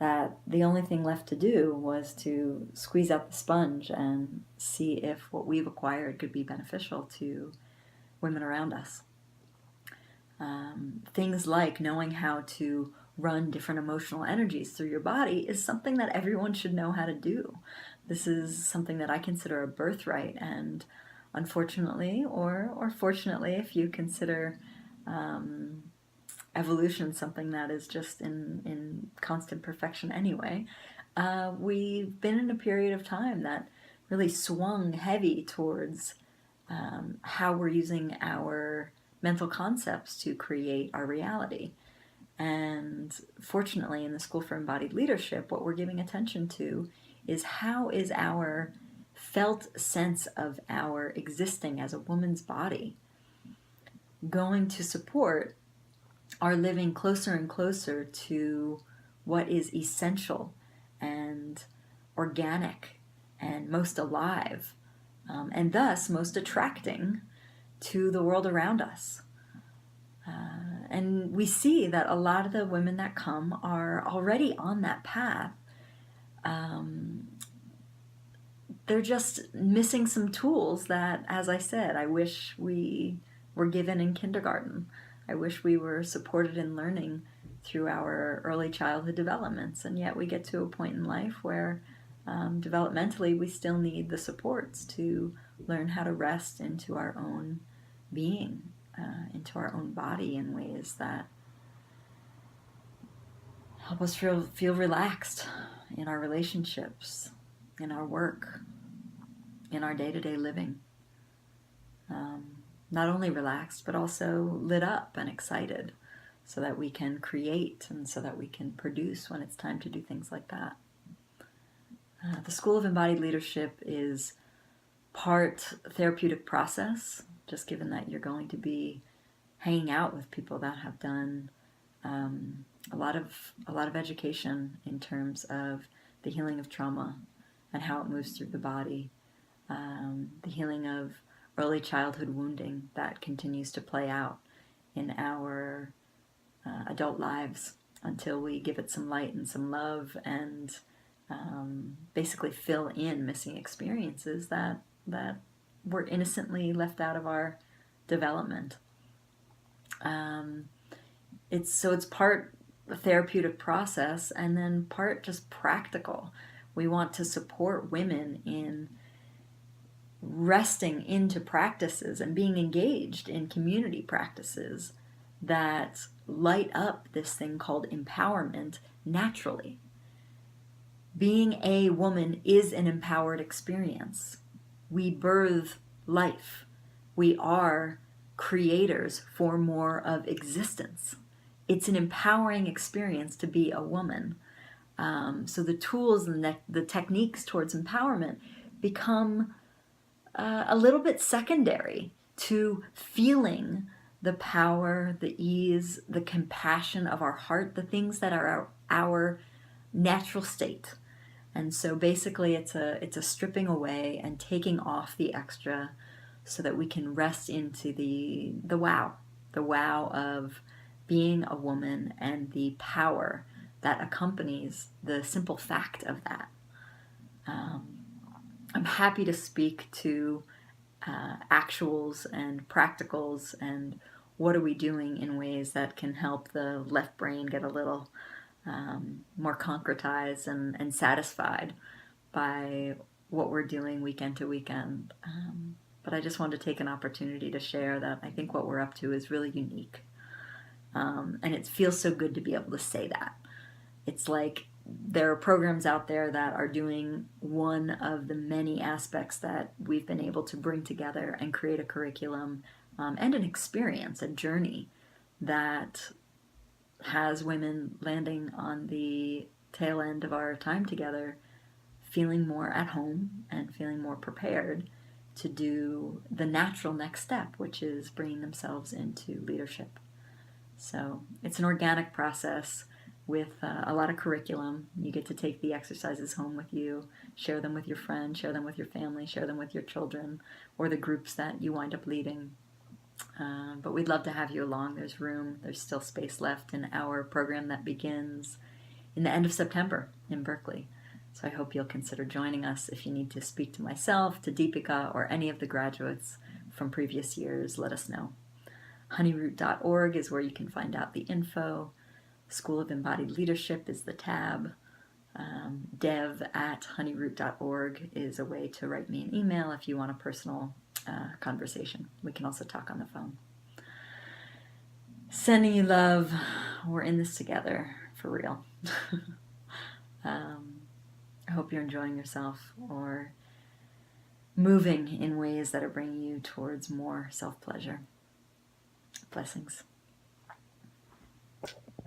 that the only thing left to do was to squeeze out the sponge and see if what we've acquired could be beneficial to women around us. Things like knowing how to run different emotional energies through your body is something that everyone should know how to do. This is something that I consider a birthright, and unfortunately, or fortunately, if you consider evolution something that is just in constant perfection anyway, we've been in a period of time that really swung heavy towards how we're using our mental concepts to create our reality. And fortunately, in the School for Embodied Leadership, what we're giving attention to is how is our felt sense of our existing as a woman's body going to support our living closer and closer to what is essential and organic and most alive, and thus most attracting to the world around us. And we see that a lot of the women that come are already on that path. They're just missing some tools that, as I said, I wish we were given in kindergarten. I wish we were supported in learning through our early childhood developments. And yet we get to a point in life where developmentally we still need the supports to learn how to rest into our own being, into our own body in ways that help us feel relaxed in our relationships, in our work, in our day-to-day living. Not only relaxed, but also lit up and excited so that we can create and so that we can produce when it's time to do things like that. The School of Embodied Leadership is part therapeutic process, just given that you're going to be hanging out with people that have done a lot of education in terms of the healing of trauma and how it moves through the body, the healing of early childhood wounding that continues to play out in our adult lives until we give it some light and some love and basically fill in missing experiences that were innocently left out of our development. It's part a therapeutic process and then part just practical. We want to support women in resting into practices and being engaged in community practices that light up this thing called empowerment naturally. Being a woman is an empowered experience. We birth life. We are creators for more of existence. It's an empowering experience to be a woman. So the tools and the techniques towards empowerment become a little bit secondary to feeling the power, the ease, the compassion of our heart, the things that are our natural state. And so basically it's a stripping away and taking off the extra so that we can rest into the wow of being a woman and the power that accompanies the simple fact of that. I'm happy to speak to actuals and practicals and what are we doing in ways that can help the left brain get a little more concretized and satisfied by what we're doing weekend to weekend. But I just wanted to take an opportunity to share that I think what we're up to is really unique. And it feels so good to be able to say that. It's like there are programs out there that are doing one of the many aspects that we've been able to bring together and create a curriculum and an experience, a journey that has women landing on the tail end of our time together feeling more at home and feeling more prepared to do the natural next step, which is bringing themselves into leadership. So it's an organic process with a lot of curriculum. You get to take the exercises home with you, share them with your friends, share them with your family, share them with your children, or the groups that you wind up leading. But we'd love to have you along. There's room. There's still space left in our program that begins in the end of September in Berkeley. So I hope you'll consider joining us. If you need to speak to myself, to Deepika, or any of the graduates from previous years, let us know. HoneyRoot.org is where you can find out the info. School of Embodied Leadership is the tab. dev@honeyroot.org is a way to write me an email if you want a personal conversation. We can also talk on the phone. Sending you love. We're in this together, for real. I hope you're enjoying yourself or moving in ways that are bringing you towards more self-pleasure. Blessings.